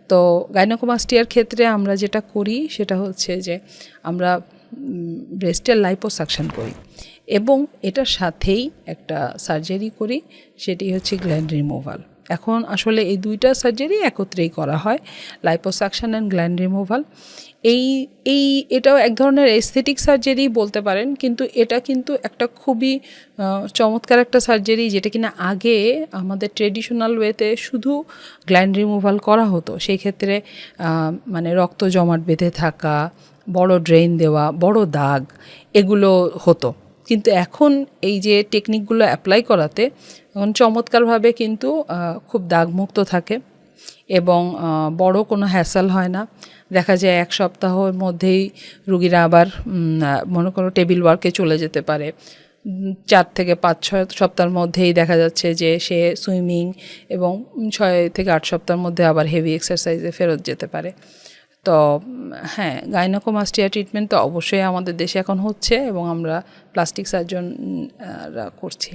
তো গাইনোকোমাস্টিয়ার ক্ষেত্রে আমরা যেটা করি সেটা হচ্ছে যে আমরা ব্রেস্টের লাইপোসাকশন করি এবং এটার সাথেই একটা সার্জারি করি, সেটি হচ্ছে গ্ল্যান্ড রিমুভাল। এখন আসলে এই দুইটা সার্জারি একত্রেই করা হয়, লাইপোসাকশন অ্যান্ড গ্ল্যান্ড রিমুভাল। এটাও এক ধরনের এস্থেটিক সার্জারি বলতে পারেন, কিন্তু এটা কিন্তু একটা খুবই চমৎকার একটা সার্জারি, যেটা কিনা আগে আমাদের ট্রেডিশনাল ওয়েতে শুধু গ্ল্যান্ড রিমুভাল করা হতো। সেই ক্ষেত্রে মানে রক্ত জমাট বেঁধে থাকা, বড় ড্রেন দেওয়া, বড় দাগ, এগুলো হতো। কিন্তু এখন এই যে টেকনিকগুলো অ্যাপ্লাই করাতে এখন চমৎকারভাবে কিন্তু খুব দাগমুক্ত থাকে এবং বড় কোনো হ্যাসেল হয় না। দেখা যায় 1 সপ্তাহের মধ্যেই রুগীরা আবার মনে করো টেবিল ওয়ার্কে চলে যেতে পারে। 4 থেকে 5-6 সপ্তাহের মধ্যেই দেখা যাচ্ছে যে সে সুইমিং, এবং 6 থেকে 8 সপ্তাহের মধ্যে আবার হেভি এক্সারসাইজে ফেরত যেতে পারে। তো হ্যাঁ, গাইনোকোমাস্টিয়া ট্রিটমেন্ট তো অবশ্যই আমাদের দেশে এখন হচ্ছে এবং আমরা প্লাস্টিক সার্জনরা করছি।